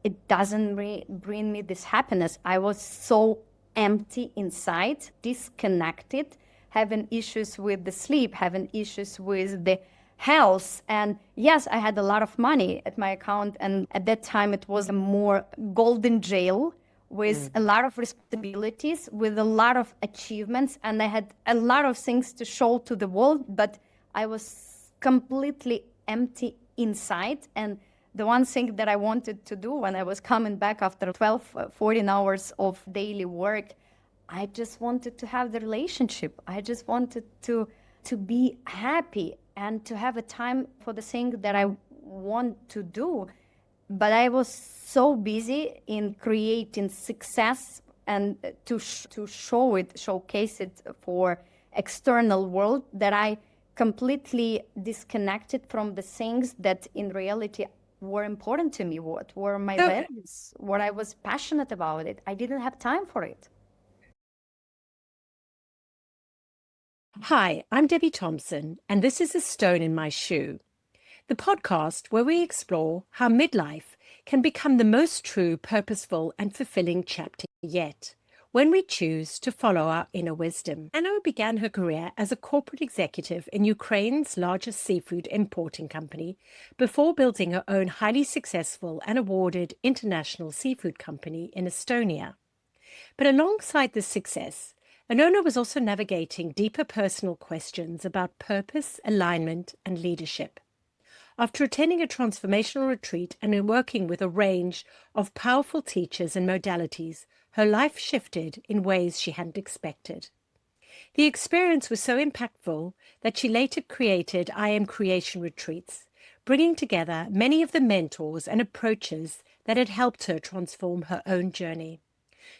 it doesn't bring me this happiness. I was so empty inside, disconnected, having issues with the sleep, having issues with the health. And yes, I had a lot of money at my account. And at that time, it was a more golden jail with a lot of responsibilities, with a lot of achievements. And I had a lot of things to show to the world, but I was completely empty inside. And the one thing that I wanted to do when I was coming back after 12, 14 hours of daily work, I just wanted to have the relationship. I just wanted to be happy and to have a time for the thing that I want to do. But I was so busy in creating success and to showcase it for external world, that I completely disconnected from the things that in reality were important to me, what were my values, what I was passionate about it. I didn't have time for it. Hi, I'm Debbie Thompson, and this is A Stone in My Shoe, the podcast where we explore how midlife can become the most true, purposeful, and fulfilling chapter yet, when we choose to follow our inner wisdom. Anna began her career as a corporate executive in Ukraine's largest seafood importing company before building her own highly successful and awarded international seafood company in Estonia. But alongside this success, Alena was also navigating deeper personal questions about purpose, alignment, and leadership. After attending a transformational retreat and in working with a range of powerful teachers and modalities, her life shifted in ways she hadn't expected. The experience was so impactful that she later created I Am Creation retreats, bringing together many of the mentors and approaches that had helped her transform her own journey.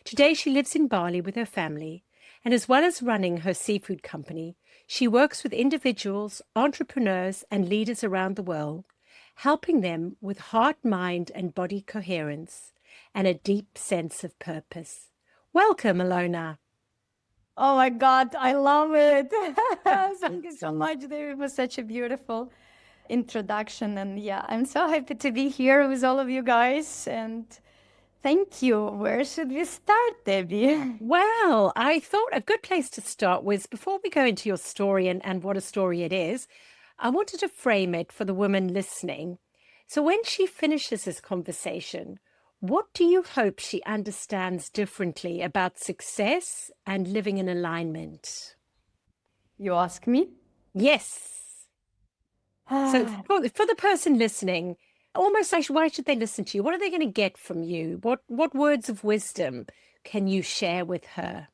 Today, she lives in Bali with her family, and as well as running her seafood company, she works with individuals, entrepreneurs, and leaders around the world, helping them with heart, mind, and body coherence and a deep sense of purpose. Welcome, Alena. Oh my God, I love it. Thank you so much, David. It was such a beautiful introduction. And yeah, I'm so happy to be here with all of you guys. And thank you. Where should we start, Debbie? Well, I thought a good place to start was before we go into your story and what a story it is, I wanted to frame it for the woman listening. So when she finishes this conversation, what do you hope she understands differently about success and living in alignment? You ask me? Yes. So for the person listening, almost like, why should they listen to you? What are they going to get from you? What words of wisdom can you share with her?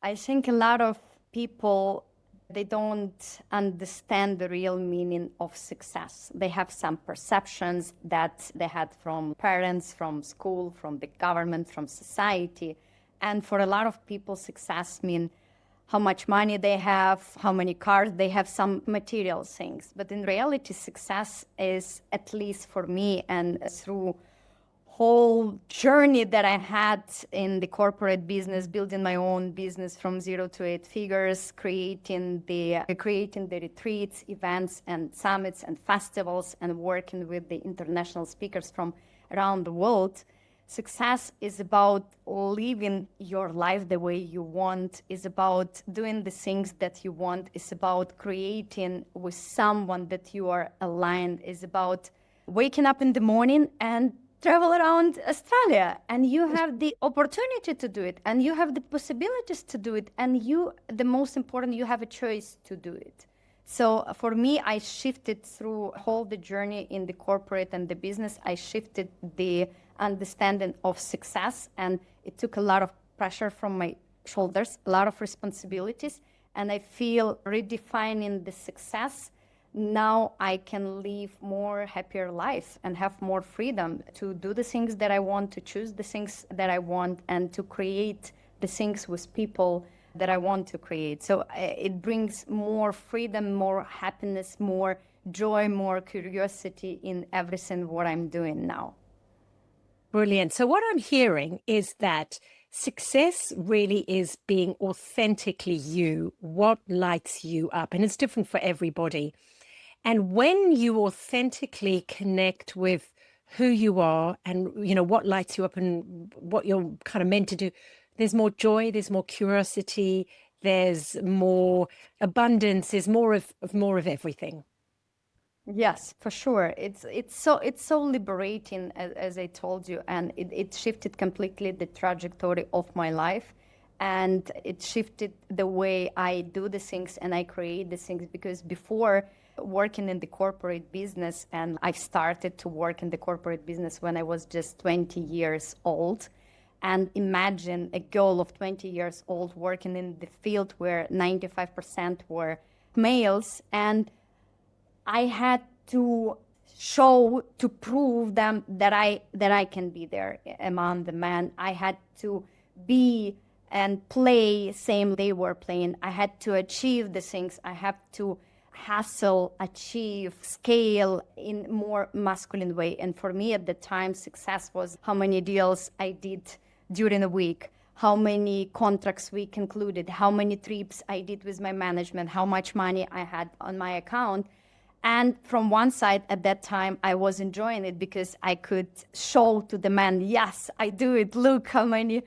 I think a lot of people, they don't understand the real meaning of success. They have some perceptions that they had from parents, from school, from the government, from society. And for a lot of people, success means how much money they have, how many cars they have, some material things. But in reality, success is, at least for me and through whole journey that I had in the corporate business, building my own business from 0 to 8 figures, creating the retreats, events, and summits and festivals, and working with the international speakers from around the world. Success is about living your life the way you want, is about doing the things that you want, is about creating with someone that you are aligned, is about waking up in the morning and travel around Australia, and you have the opportunity to do it, and you have the possibilities to do it, and the most important, you have a choice to do it. So for me, I shifted through whole the journey in the corporate and the business. I shifted the understanding of success, and it took a lot of pressure from my shoulders, a lot of responsibilities, and I feel redefining the success. Now I can live more happier life and have more freedom to do the things that I want, to choose the things that I want, and to create the things with people that I want to create. So it brings more freedom, more happiness, more joy, more curiosity in everything what I'm doing now. Brilliant. So what I'm hearing is that success really is being authentically you, what lights you up, and it's different for everybody. And when you authentically connect with who you are and, what lights you up and what you're kind of meant to do, there's more joy, there's more curiosity, there's more abundance, there's more of everything. Yes, for sure. It's so liberating, as I told you, and it shifted completely the trajectory of my life, and it shifted the way I do the things and I create the things. Because before working in the corporate business, and I started to work in the corporate business when I was just 20 years old. And imagine a girl of 20 years old working in the field where 95% were males, and I had to show, to prove them that I can be there among the men. I had to be and play same they were playing. I had to achieve the things. I have to hustle, achieve, scale in more masculine way. And for me at the time, success was how many deals I did during a week, how many contracts we concluded, how many trips I did with my management, how much money I had on my account. And from one side, at that time, I was enjoying it because I could show to the man, yes, I do it. Look how many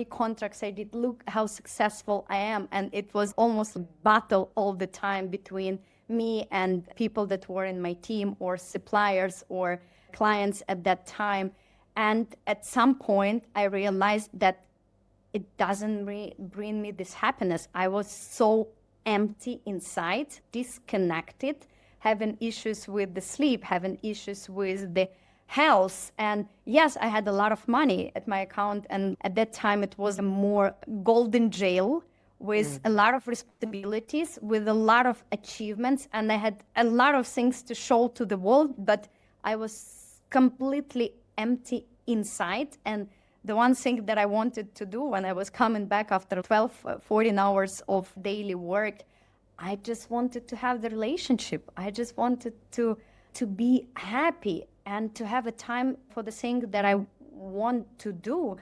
contracts I did. Look how successful I am. And it was almost a battle all the time between me and people that were in my team or suppliers or clients at that time. And at some point, I realized that it doesn't bring me this happiness. I was so empty inside, disconnected, having issues with the sleep, having issues with the health. And yes, I had a lot of money at my account. And at that time, it was a more golden jail with a lot of responsibilities, with a lot of achievements. And I had a lot of things to show to the world, but I was completely empty inside. And the one thing that I wanted to do when I was coming back after 12, 14 hours of daily work, I just wanted to have the relationship. I just wanted to be happy and to have a time for the thing that I want to do.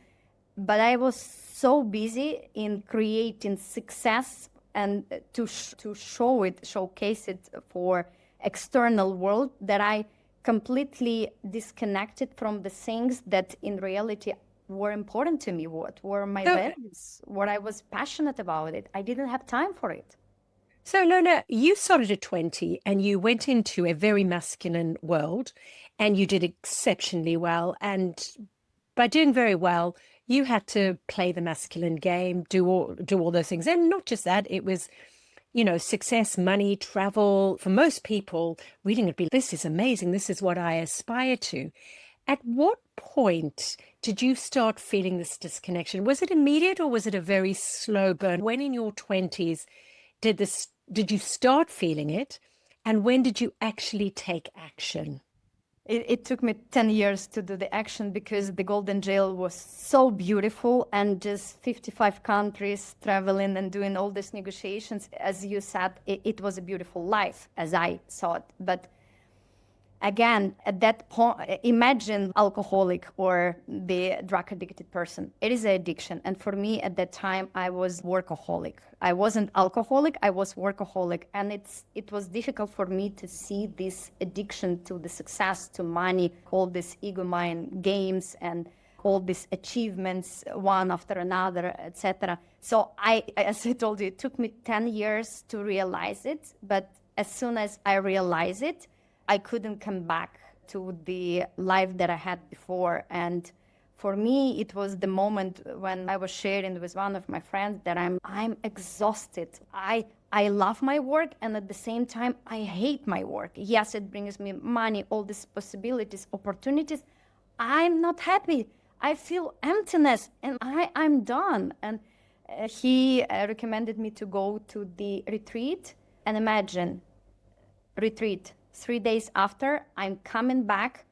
But I was so busy in creating success and to showcase it for external world, that I completely disconnected from the things that in reality were important to me. What were my values? What I was passionate about it. I didn't have time for it. So, Lona, you started at 20 and you went into a very masculine world and you did exceptionally well. And by doing very well, you had to play the masculine game, do all those things. And not just that, it was, success, money, travel. For most people, reading it, this is amazing. This is what I aspire to. At what point did you start feeling this disconnection? Was it immediate or was it a very slow burn? When in your 20s did you start feeling it? And when did you actually take action? It took me 10 years to do the action because the Golden Jail was so beautiful, and just 55 countries traveling and doing all these negotiations. As you said, it was a beautiful life as I saw it. But again, at that point, imagine alcoholic or the drug addicted person. It is an addiction. And for me at that time, I was workaholic. I wasn't alcoholic, I was workaholic. And it was difficult for me to see this addiction to the success, to money, all these ego mind games and all these achievements, one after another, etc. So as I told you, it took me 10 years to realize it. But as soon as I realized it, I couldn't come back to the life that I had before. And for me, it was the moment when I was sharing with one of my friends that I'm exhausted. I love my work, and at the same time, I hate my work. Yes, it brings me money, all these possibilities, opportunities. I'm not happy. I feel emptiness, and I'm done. And he recommended me to go to the retreat. And imagine, retreat. 3 days after, I'm coming back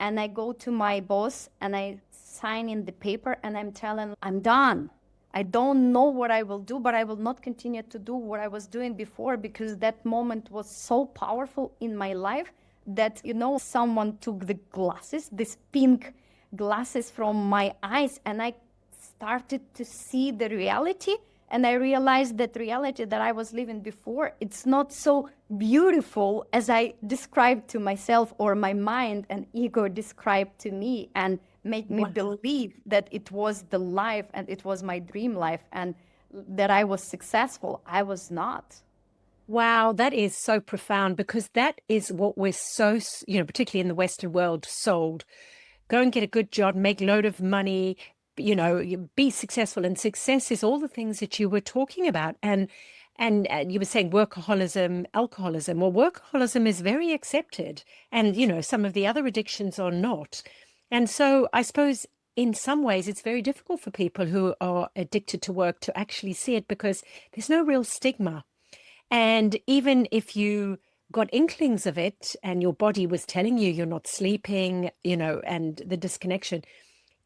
and I go to my boss and I sign in the paper and I'm telling, I'm done. I don't know what I will do, but I will not continue to do what I was doing before, because that moment was so powerful in my life that, someone took the glasses, this pink glasses from my eyes, and I started to see the reality. And I realized that reality that I was living before, it's not so beautiful as I described to myself, or my mind and ego described to me, and made me believe that it was the life and it was my dream life and that I was successful. I was not. Wow, that is so profound, because that is what we're so, particularly in the Western world, sold. Go and get a good job, make a load of money, be successful. And success is all the things that you were talking about. And you were saying workaholism, alcoholism. Well, workaholism is very accepted. And, some of the other addictions are not. And so I suppose in some ways it's very difficult for people who are addicted to work to actually see it, because there's no real stigma. And even if you got inklings of it and your body was telling you you're not sleeping, and the disconnection,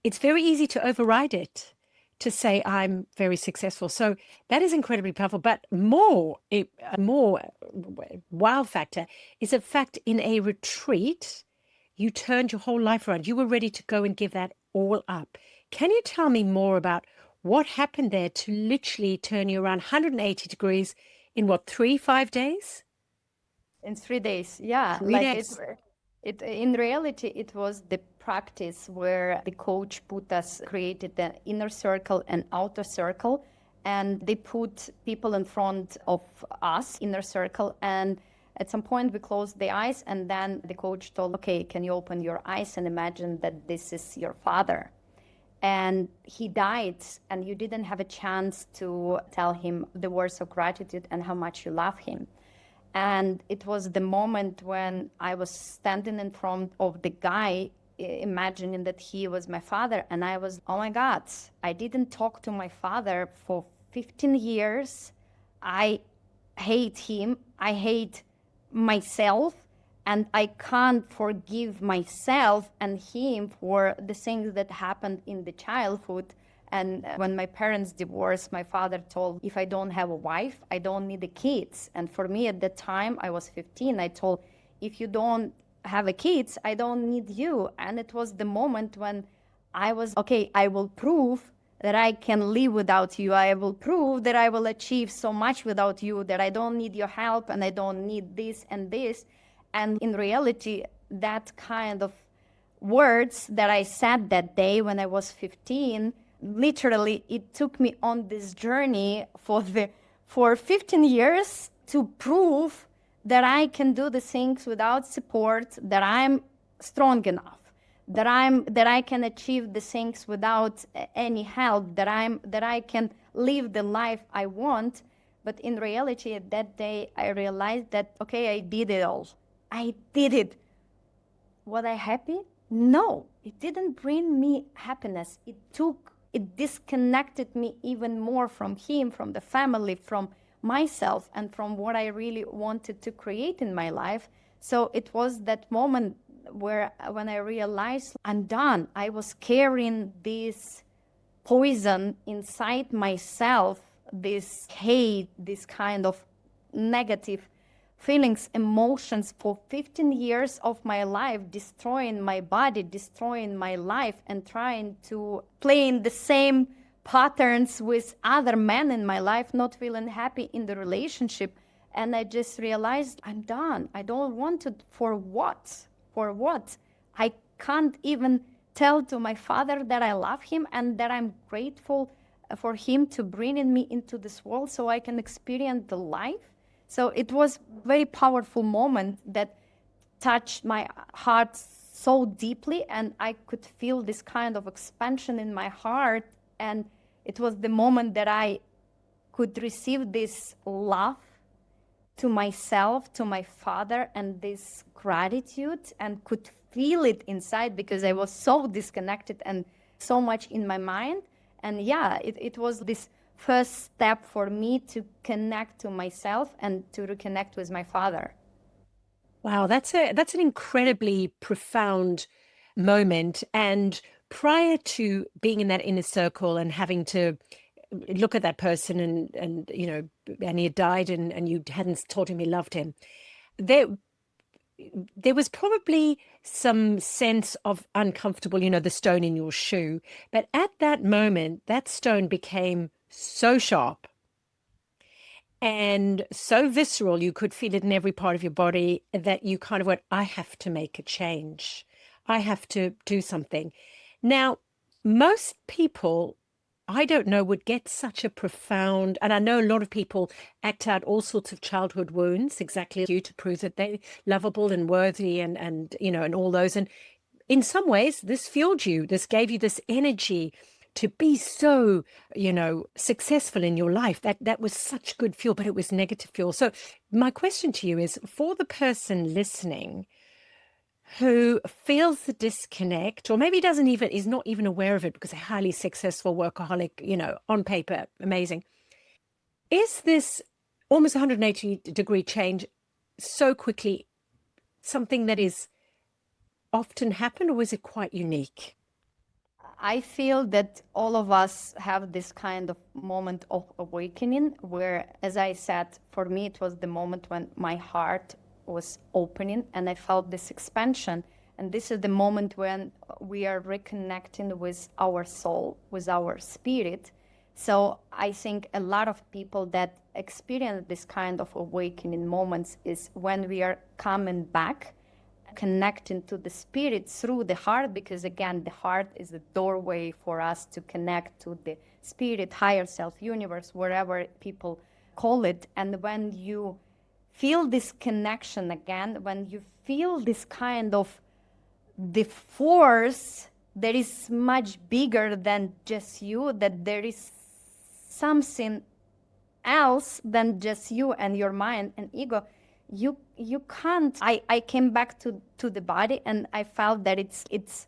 it's very easy to override it, to say, I'm very successful. So that is incredibly powerful. But a more wow factor is a fact in a retreat, you turned your whole life around. You were ready to go and give that all up. Can you tell me more about what happened there to literally turn you around 180 degrees in what, 5 days? In 3 days, yeah. 3 days. It in reality, it was the practice where the coach put us, created the inner circle and outer circle, and they put people in front of us, inner circle, and at some point we closed the eyes, and then the coach told, okay, can you open your eyes and imagine that this is your father? And he died, and you didn't have a chance to tell him the words of gratitude and how much you love him. And it was the moment when I was standing in front of the guy, imagining that he was my father. And I was, oh my God, I didn't talk to my father for 15 years. I hate him. I hate myself. And I can't forgive myself and him for the things that happened in the childhood. And when my parents divorced, my father told, if I don't have a wife, I don't need the kids. And for me at that time, I was 15, I told, if you don't have a kids, I don't need you. And it was the moment when I was, okay, I will prove that I can live without you. I will prove that I will achieve so much without you, that I don't need your help and I don't need this and this. And in reality, that kind of words that I said that day when I was 15, literally it took me on this journey for 15 years to prove that I can do the things without support, that I'm strong enough, that I can achieve the things without any help, that I can live the life I want. But in reality, at that day, I realized that, okay, I did it all. I did it. Was I happy? No, it didn't bring me happiness. It disconnected me even more from him, from the family, from myself, and from what I really wanted to create in my life. So it was that moment when I realized I'm done. I was carrying this poison inside myself, this hate, this kind of negative feelings, emotions for 15 years of my life, destroying my body, destroying my life, and trying to play in the same patterns with other men in my life, not feeling happy in the relationship. And I just realized I'm done. I don't want it. For what? For what? I can't even tell to my father that I love him and that I'm grateful for him to bring me into this world so I can experience the life. So it was a very powerful moment that touched my heart so deeply, and I could feel this kind of expansion in my heart. And it was the moment that I could receive this love to myself, to my father, and this gratitude, and could feel it inside because I was so disconnected and so much in my mind. And yeah, it was this first step for me to connect to myself and to reconnect with my father. Wow, that's an incredibly profound moment. And prior to being in that inner circle and having to look at that person and and he had died and you hadn't told him you loved him, there was probably some sense of uncomfortable, the stone in your shoe. But at that moment, that stone became so sharp. and so visceral, you could feel it in every part of your body, that you kind of went, I have to make a change. I have to do something. Now, most people, I don't know, would get such a profound, and I know a lot of people act out all sorts of childhood wounds exactly as you, to prove that they're lovable and worthy, and and all those. And in some ways, this fueled you. This gave you this energy to be so, successful in your life. That was such good fuel, but it was negative fuel. So my question to you is, for the person listening who feels the disconnect, or maybe is not even aware of it because they're highly successful workaholic, on paper, amazing. Is this almost 180-degree change so quickly something that is often happen, or is it quite unique? I feel that all of us have this kind of moment of awakening where, as I said, for me, it was the moment when my heart was opening and I felt this expansion. And this is the moment when we are reconnecting with our soul, with our spirit. So I think a lot of people that experience this kind of awakening moments is when we are coming back, connecting to the spirit through the heart, because again, the heart is the doorway for us to connect to the spirit, higher self, universe, wherever people call it. And when you feel this connection again, when you feel this kind of the force that is much bigger than just you, that there is something else than just you and your mind and ego, you can't. I came back to the body and I felt that it's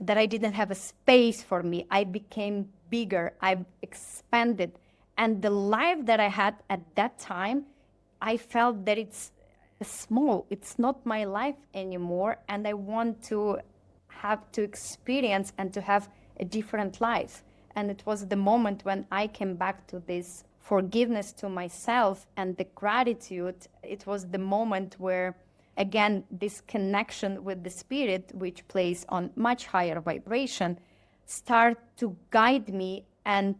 that I didn't have a space for me. I became bigger, I expanded. And the life that I had at that time, I felt that it's small, it's not my life anymore, and I want to have to experience and to have a different life. And it was the moment when I came back to this forgiveness to myself and the gratitude. It was the moment where, again, this connection with the spirit, which plays on much higher vibration, start to guide me. And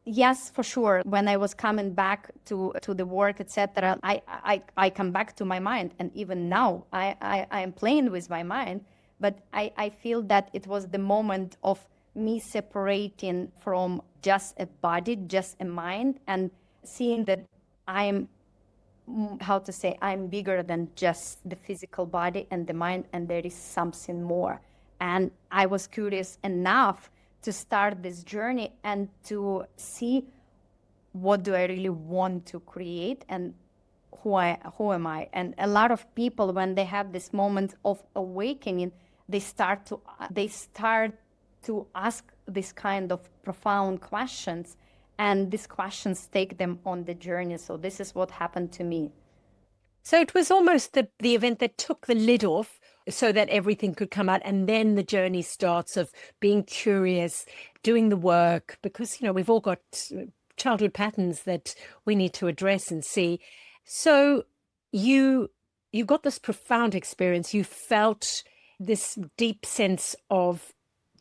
yes, for sure, when I was coming back to the work, etc., I come back to my mind. And even now, I am playing with my mind. But I feel that it was the moment of me separating from just a body, just a mind, and seeing that I'm, how to say, I'm bigger than just the physical body and the mind, and there is something more. And I was curious enough to start this journey and to see what do I really want to create and who am I. And a lot of people, when they have this moment of awakening, they start to ask this kind of profound questions, and these questions take them on the journey. So this is what happened to me. So it was almost the event that took the lid off so that everything could come out. And then the journey starts of being curious, doing the work, because, we've all got childhood patterns that we need to address and see. So you got this profound experience. You felt this deep sense of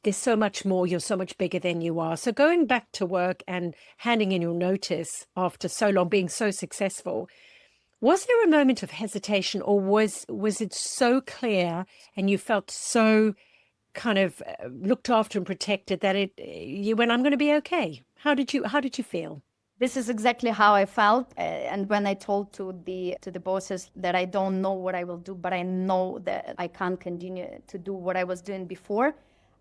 there's so much more, you're so much bigger than you are. So going back to work and handing in your notice after so long, being so successful, was there a moment of hesitation, or was it so clear and you felt so kind of looked after and protected that you went, I'm going to be okay? How did you feel? This is exactly how I felt, and when I told to the bosses that I don't know what I will do, but I know that I can't continue to do what I was doing before,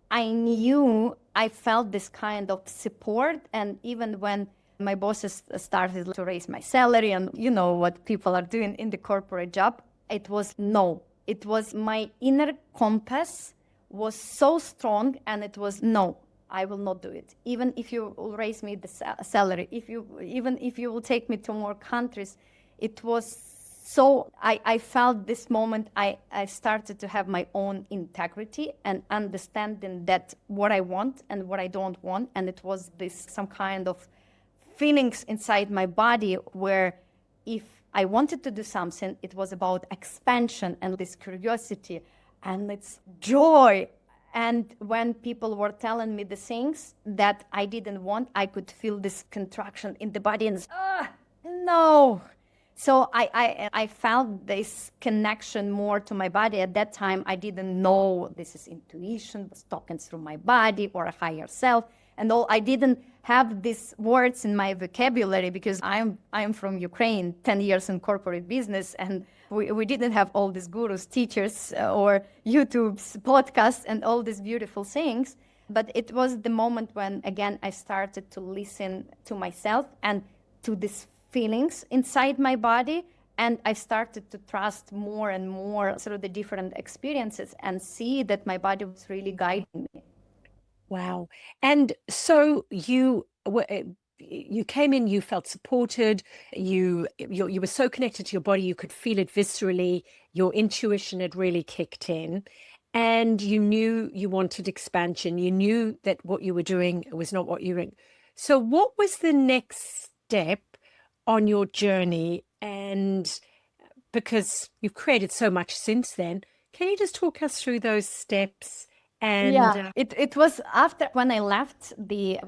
I knew, I felt this kind of support. And even when my bosses started to raise my salary, and you know what people are doing in the corporate job, it was no. It was my inner compass was so strong, and it was no. I will not do it. Even if you will raise me the salary, even if you will take me to more countries, it was so. I felt this moment. I started to have my own integrity and understanding that what I want and what I don't want, and it was this some kind of feelings inside my body where if I wanted to do something, it was about expansion and this curiosity and it's joy. And when people were telling me the things that I didn't want, I could feel this contraction in the body and no. So I felt this connection more to my body. At that time, I didn't know this is intuition, was talking through my body or a higher self. And all I didn't have these words in my vocabulary because I'm from Ukraine, 10 years in corporate business, and we didn't have all these gurus, teachers, or YouTube's podcasts and all these beautiful things. But it was the moment when, again, I started to listen to myself and to these feelings inside my body. And I started to trust more and more through the different experiences and see that my body was really guiding me. Wow. And so you came in, you felt supported, you were so connected to your body, you could feel it viscerally, your intuition had really kicked in, and you knew you wanted expansion. You knew that what you were doing was not what you were doing. So what was the next step on your journey? And because you've created so much since then, can you just talk us through those steps? And Yeah, it was after when I left the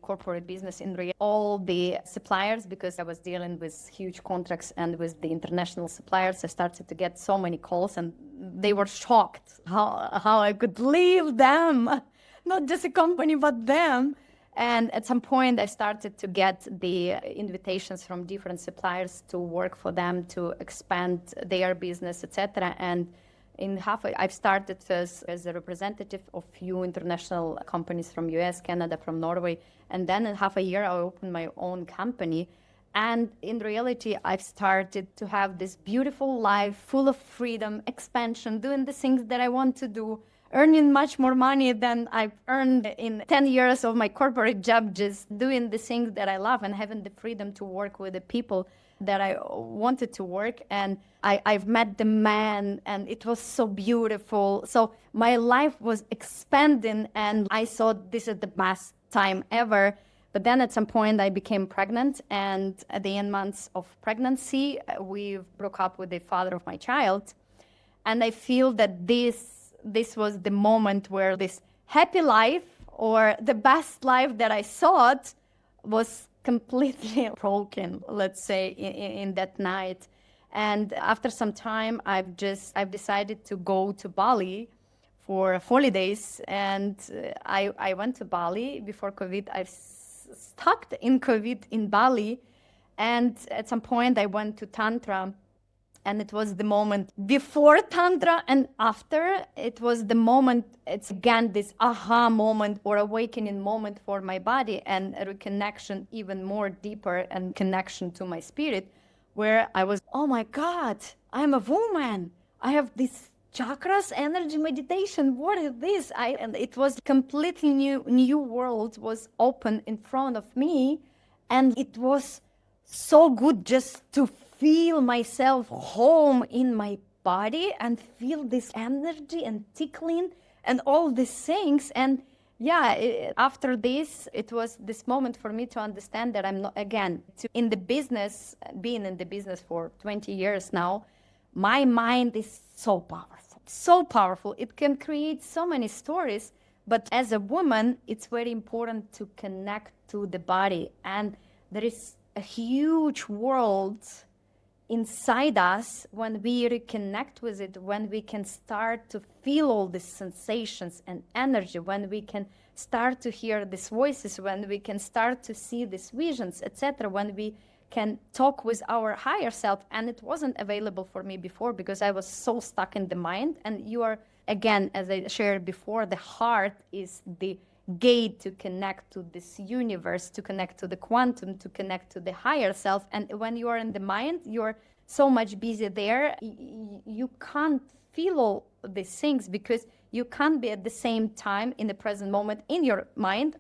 corporate business in Rio, all the suppliers, because I was dealing with huge contracts and with the international suppliers, I started to get so many calls, and they were shocked how I could leave them, not just a company but them. And at some point, I started to get the invitations from different suppliers to work for them to expand their business, etc. And in I've started as a representative of few international companies from US, Canada, from Norway. And then in half a year, I opened my own company. And in reality, I've started to have this beautiful life full of freedom, expansion, doing the things that I want to do, earning much more money than I've earned in 10 years of my corporate job, just doing the things that I love and having the freedom to work with the people that I wanted to work. And I've met the man, and it was so beautiful. So my life was expanding, and I thought this is the best time ever. But then at some point I became pregnant, and at the end months of pregnancy, we broke up with the father of my child. And I feel that this was the moment where this happy life, or the best life that I thought, was completely broken, let's say, in that night. And after some time, I've decided to go to Bali for holidays. And I went to Bali before COVID. I've stuck in COVID in Bali. And at some point, I went to Tantra. And it was the moment before Tantra and after. It was the moment, it's again this aha moment or awakening moment for my body, and a reconnection even more deeper, and connection to my spirit, where I was, oh my God, I'm a woman. I have this chakras, energy, meditation. What is this? And it was completely new world was open in front of me. And it was so good just to feel myself home in my body and feel this energy and tickling and all these things. And yeah, after this, it was this moment for me to understand that I'm not, again, in the business, being in the business for 20 years now, my mind is so powerful, so powerful. It can create so many stories. But as a woman, it's very important to connect to the body. And there is a huge world inside us when we reconnect with it, when we can start to feel all these sensations and energy, when we can start to hear these voices, when we can start to see these visions, etc., when we can talk with our higher self. And it wasn't available for me before because I was so stuck in the mind. And you are, again, as I shared before, the heart is the gate to connect to this universe, to connect to the quantum, to connect to the higher self. And when you are in the mind, you're so much busy there, you can't feel all these things because you can't be at the same time in the present moment in your mind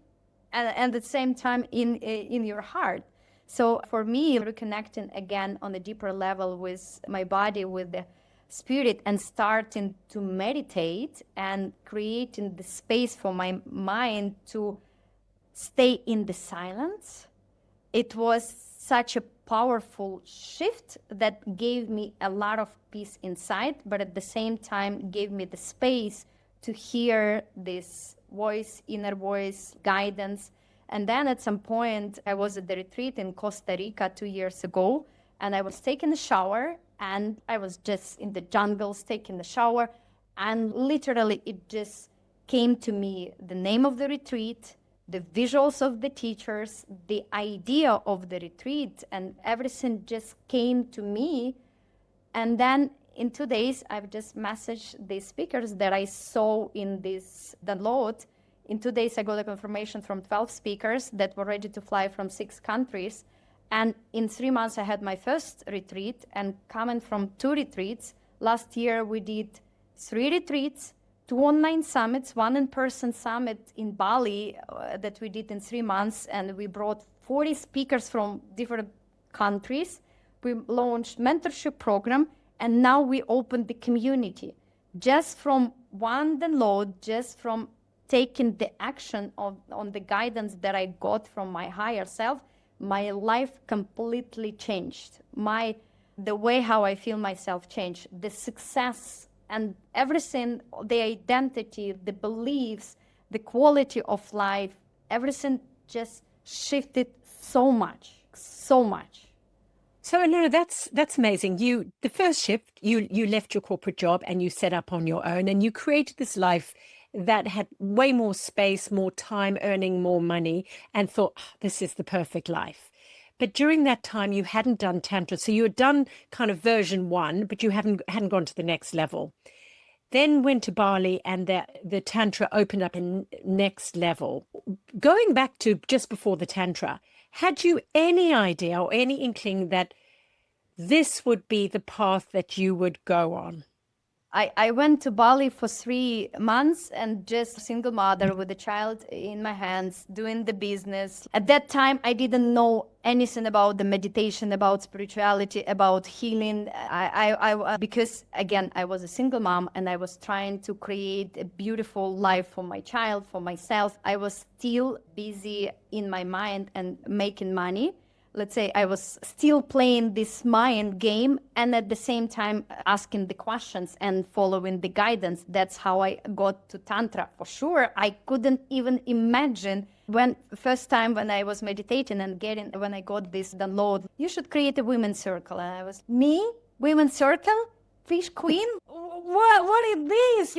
and at the same time in your heart. So for me, reconnecting again on a deeper level with my body, with the spirit, and starting to meditate and creating the space for my mind to stay in the silence, it was such a powerful shift that gave me a lot of peace inside, but at the same time gave me the space to hear this voice, inner voice, guidance. And then at some point, I was at the retreat in Costa Rica 2 years ago, and I was taking a shower, and I was just in the jungles taking the shower, and literally it just came to me, the name of the retreat, the visuals of the teachers, the idea of the retreat, and everything just came to me. And then in 2 days, I've just messaged the speakers that I saw in this download. In 2 days, I got a confirmation from 12 speakers that were ready to fly from 6 countries. And in 3 months, I had my first retreat, and coming from 2 retreats. Last year, we did 3 retreats, 2 online summits, 1 in-person summit in Bali that we did in 3 months, and we brought 40 speakers from different countries. We launched mentorship program, and now we opened the community. Just from one download, just from taking the action on the guidance that I got from my higher self, my life completely changed. The way how I feel myself changed. The success and everything, the identity, the beliefs, the quality of life, everything just shifted so much, so much. So, Alena, that's amazing. The first shift, you left your corporate job and you set up on your own, and you created this life that had way more space, more time, earning more money, and thought, "Oh, this is the perfect life." But during that time, you hadn't done Tantra. So you had done kind of version 1, but you hadn't gone to the next level. Then went to Bali, and the Tantra opened up a next level. Going back to just before the Tantra, had you any idea or any inkling that this would be the path that you would go on? I went to Bali for 3 months, and just a single mother with a child in my hands, doing the business. At that time, I didn't know anything about the meditation, about spirituality, about healing. Because again, I was a single mom, and I was trying to create a beautiful life for my child, for myself. I was still busy in my mind and making money. Let's say I was still playing this mind game, and at the same time asking the questions and following the guidance. That's how I got to Tantra. For sure, I couldn't even imagine when I was meditating and when I got this download, you should create a women's circle. And I was, me? Women's circle? Fish queen? What is this?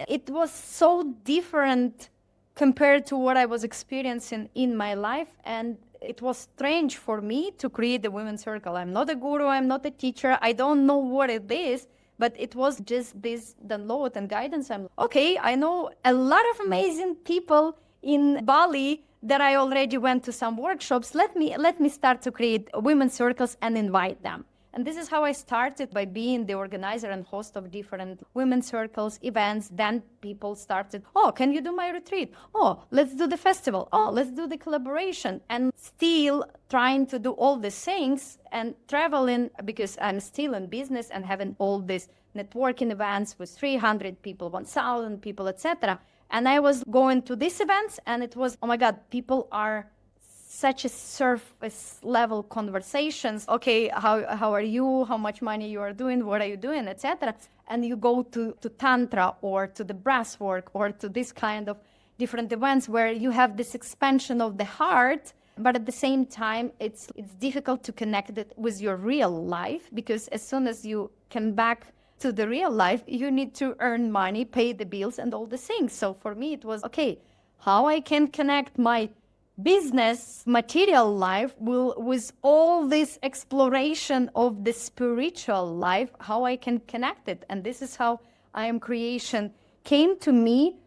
It was so different compared to what I was experiencing in my life. And it was strange for me to create a women's circle. I'm not a guru, I'm not a teacher, I don't know what it is, but it was just this download and guidance. I'm okay, I know a lot of amazing people in Bali that I already went to some workshops. Let me start to create women's circles and invite them. And this is how I started, by being the organizer and host of different women's circles, events. Then people started, oh, can you do my retreat? Oh, let's do the festival. Oh, let's do the collaboration. And still trying to do all these things and traveling, because I'm still in business and having all these networking events with 300 people, 1,000 people, etc. And I was going to these events, and it was, oh my God, people are such a surface level conversations. Okay, how are you? How much money you are doing? What are you doing, etc. And you go to Tantra or to the breath work or to this kind of different events where you have this expansion of the heart, but at the same time, it's difficult to connect it with your real life, because as soon as you come back to the real life, you need to earn money, pay the bills, and all the things. So for me, it was, okay, how I can connect my business material life with all this exploration of the spiritual life, how I can connect it. And this is how I Am Creation came to me.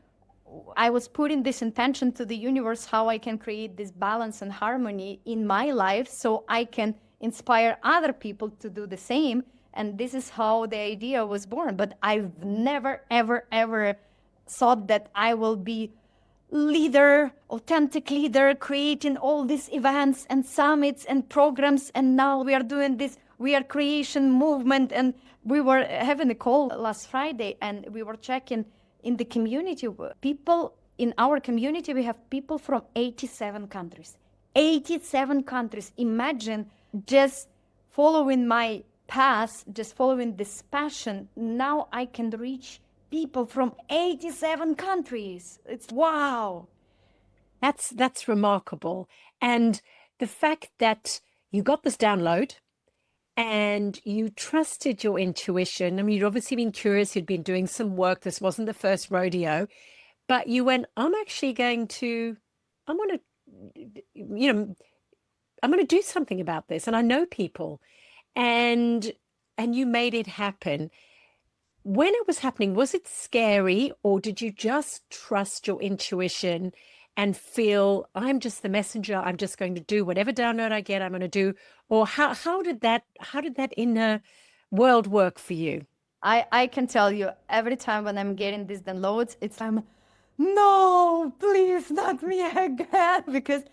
I was putting this intention to the universe, how I can create this balance and harmony in my life so I can inspire other people to do the same. And this is how the idea was born. But I've never, ever thought that I will be leader, authentic leader, creating all these events and summits and programs. And now we are doing this We Are Creation movement. And we were having a call last Friday, and we were checking in the community. People in our community, we have people from 87 countries. 87 countries. Imagine just following my path, just following this passion. Now I can reach people from 87 countries. It's wow. That's remarkable. And the fact that you got this download and you trusted your intuition. I mean, you'd obviously been curious, you'd been doing some work. This wasn't the first rodeo, but you went, I'm actually going to, I'm going to, you know, I'm going to do something about this. And I know people, and you made it happen. When it was happening, was it scary, or did you just trust your intuition and feel, I'm just the messenger, I'm just going to do whatever download I get, I'm going to do? Or how did that inner world work for you? I can tell you every time when I'm getting these downloads, it's I'm no, please not me again, because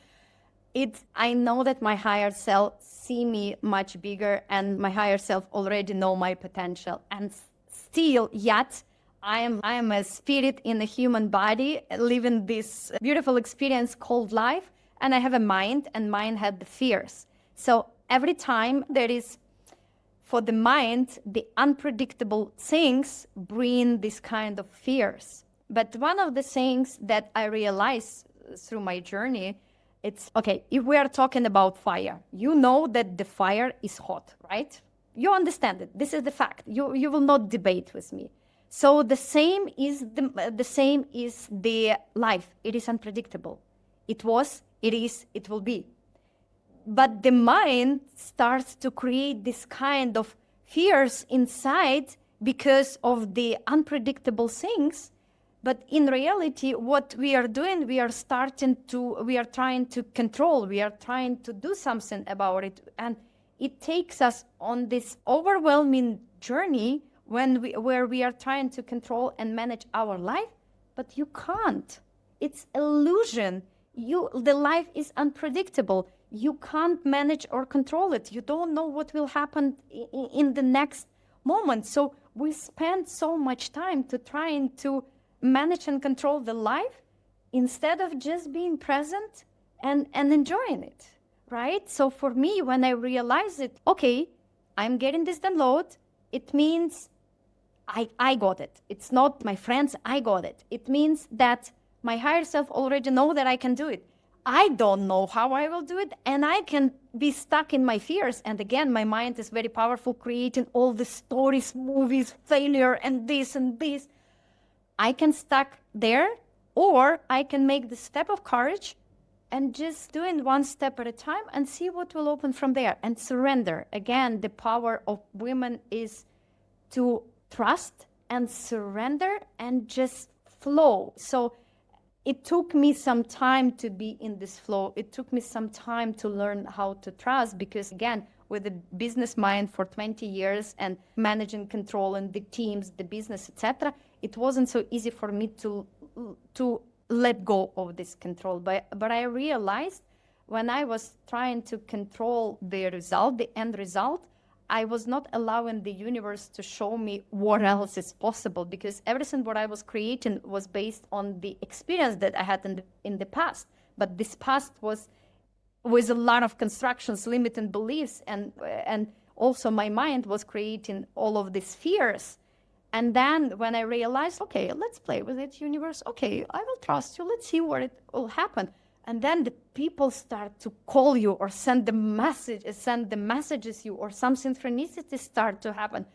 I know that my higher self see me much bigger, and my higher self already know my potential, and still yet I am a spirit in a human body living this beautiful experience called life, and I have a mind, and mind had the fears. So every time there is, for the mind, the unpredictable things bring this kind of fears. But one of the things that I realized through my journey, it's okay, if we are talking about fire, you know that the fire is hot, right? You understand it. This is the fact. You will not debate with me. So the same is the life. It is unpredictable. It was, it is, it will be. But the mind starts to create this kind of fears inside because of the unpredictable things. But in reality, what we are doing, we are trying to control, we are trying to do something about it. And it takes us on this overwhelming journey where we are trying to control and manage our life, but you can't. It's illusion. The life is unpredictable. You can't manage or control it. You don't know what will happen in the next moment. So we spend so much time trying to manage and control the life instead of just being present and enjoying it, right? So for me, when I realized it, okay, I'm getting this download, it means I got it. It's not my friends, I got it. It means that my higher self already know that I can do it. I don't know how I will do it, and I can be stuck in my fears. And again, my mind is very powerful, creating all the stories, movies, failure, and this and this. I can stuck there, or I can make the step of courage and just doing one step at a time and see what will open from there and surrender. Again, the power of women is to trust and surrender and just flow. So it took me some time to be in this flow. It took me some time to learn how to trust, because again, with a business mind for 20 years and managing, controlling the teams, the business, etc., it wasn't so easy for me to let go of this control. But I realized when I was trying to control the result, the end result, I was not allowing the universe to show me what else is possible, because everything what I was creating was based on the experience that I had in the past. But this past was with a lot of constructions, limiting beliefs, and also my mind was creating all of these fears. And then when I realized, okay, let's play with it, universe. Okay, I will trust you. Let's see what it will happen. And then the people start to call you or send the messages you, or some synchronicities start to happen.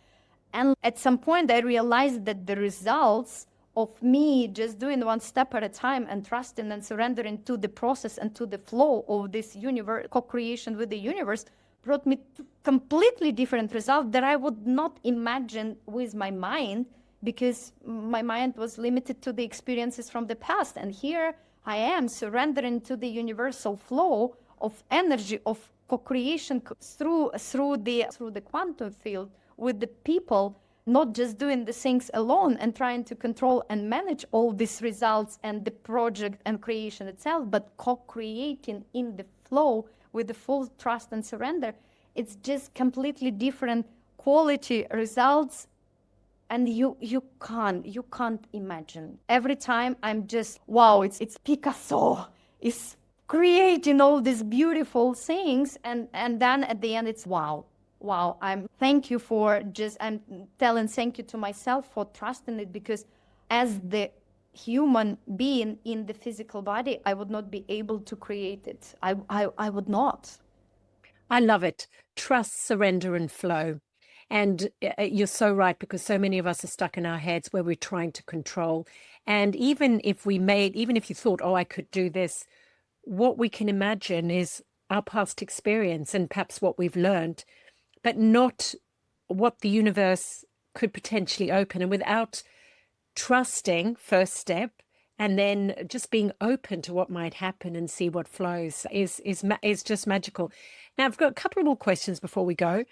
And at some point, I realized that the results of me just doing one step at a time and trusting and surrendering to the process and to the flow of this universe, co-creation with the universe, brought me to completely different results that I would not imagine with my mind, because my mind was limited to the experiences from the past. And here I am surrendering to the universal flow of energy, of co-creation through the quantum field with the people, not just doing the things alone and trying to control and manage all these results and the project and creation itself, but co-creating in the flow with the full trust and surrender. It's just completely different quality results, and you can't imagine. Every time I'm just, wow, it's Picasso, it's creating all these beautiful things, and then at the end it's wow. wow, I'm telling thank you to myself for trusting it, because as the human being in the physical body, I would not be able to create it. I would not. I love it. Trust, surrender, and flow. And you're so right, because so many of us are stuck in our heads where we're trying to control. And even if you thought, oh, I could do this, what we can imagine is our past experience and perhaps what we've learned, but not what the universe could potentially open. And without trusting, first step, and then just being open to what might happen and see what flows is just magical. Now, I've got a couple more questions before we go.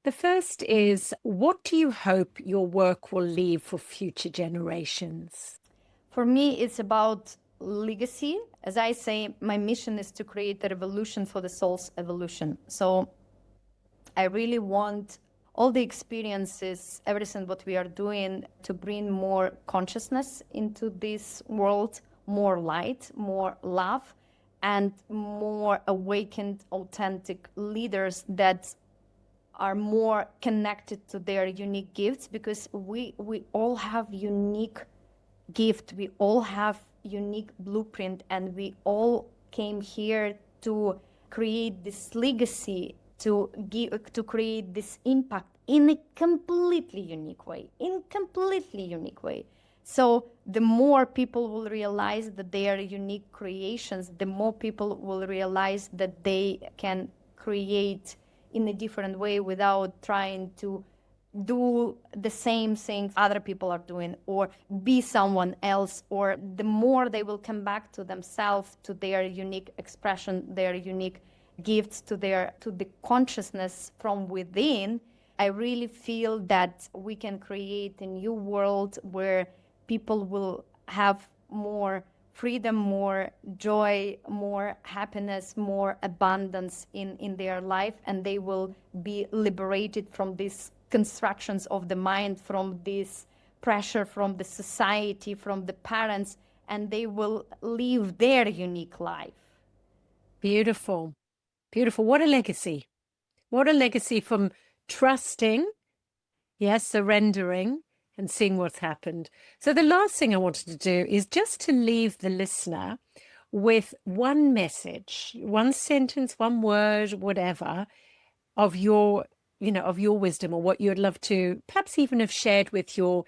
The first is, what do you hope your work will leave for future generations? For me, it's about legacy. As I say, my mission is to create a revolution for the soul's evolution. So I really want all the experiences, everything what we are doing, to bring more consciousness into this world, more light, more love, and more awakened, authentic leaders that are more connected to their unique gifts, because we all have unique gift, we all have unique blueprint, and we all came here to create this legacy, to create this impact in a completely unique way. So the more people will realize that they are unique creations, the more people will realize that they can create in a different way without trying to do the same things other people are doing or be someone else. Or the more they will come back to themselves, to their unique expression, their unique gifts, to the consciousness from within, I really feel that we can create a new world where people will have more freedom, more joy, more happiness, more abundance in their life, and they will be liberated from these constructions of the mind, from this pressure from the society, from the parents, and they will live their unique life. Beautiful. Beautiful. What a legacy. What a legacy from trusting, yes, surrendering, and seeing what's happened. So the last thing I wanted to do is just to leave the listener with one message, one sentence, one word, whatever, of your, of your wisdom, or what you'd love to perhaps even have shared with your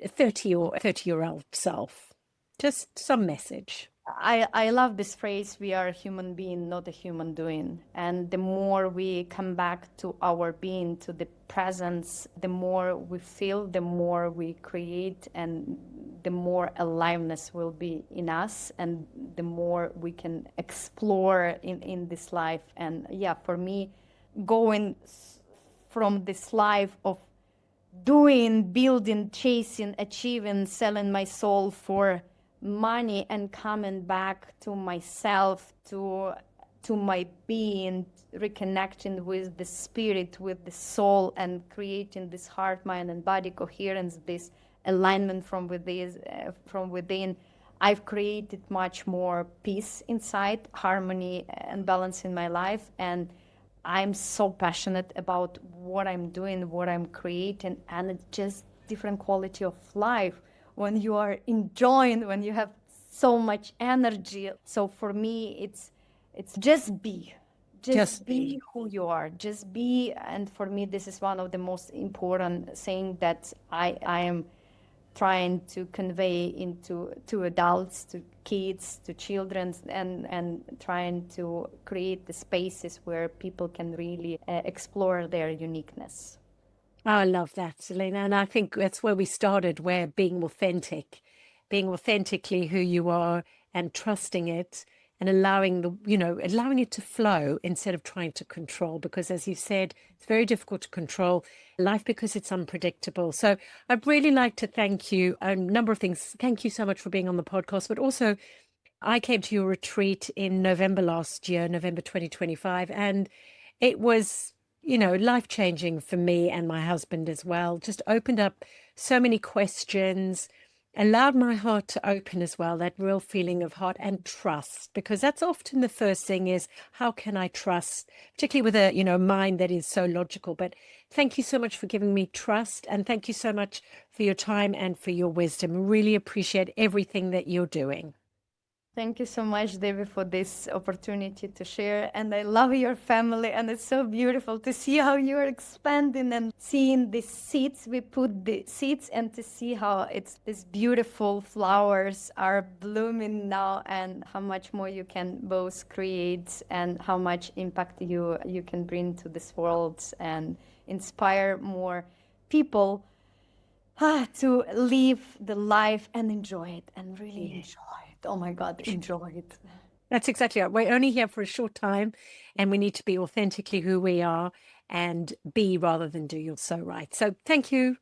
30-year-old self. Just some message. I love this phrase, we are a human being, not a human doing. And the more we come back to our being, to the presence, the more we feel, the more we create, and the more aliveness will be in us, and the more we can explore in this life. And yeah, for me, going from this life of doing, building, chasing, achieving, selling my soul for money, and coming back to myself, to my being, reconnecting with the spirit, with the soul, and creating this heart, mind, and body coherence, this alignment from within. I've created much more peace inside, harmony and balance in my life, and I'm so passionate about what I'm doing, what I'm creating, and it's just different quality of life when you are enjoying, when you have so much energy. So for me, it's just be. Just be who you are. Just be. And for me, this is one of the most important thing that I am trying to convey into to adults, to kids, to children, and trying to create the spaces where people can really explore their uniqueness. Oh, I love that, Alena. And I think that's where we started, where being authentically who you are, and trusting it, and allowing it to flow instead of trying to control. Because as you said, it's very difficult to control life because it's unpredictable. So I'd really like to thank you. A number of things. Thank you so much for being on the podcast, but also I came to your retreat in November last year, November 2025, and it was, life-changing for me and my husband as well. Just opened up so many questions, allowed my heart to open as well, that real feeling of heart and trust, because that's often the first thing is, how can I trust, particularly with a, mind that is so logical. But thank you so much for giving me trust, and thank you so much for your time and for your wisdom. Really appreciate everything that you're doing. Thank you so much, Debbie, for this opportunity to share. And I love your family. And it's so beautiful to see how you're expanding and seeing the seeds. We put the seeds and to see how it's these beautiful flowers are blooming now and how much more you can both create and how much impact you can bring to this world and inspire more people to live the life and enjoy it and really enjoy it. Oh my God, enjoy it. That's exactly right. We're only here for a short time, and we need to be authentically who we are and be rather than do. You're so right. So thank you.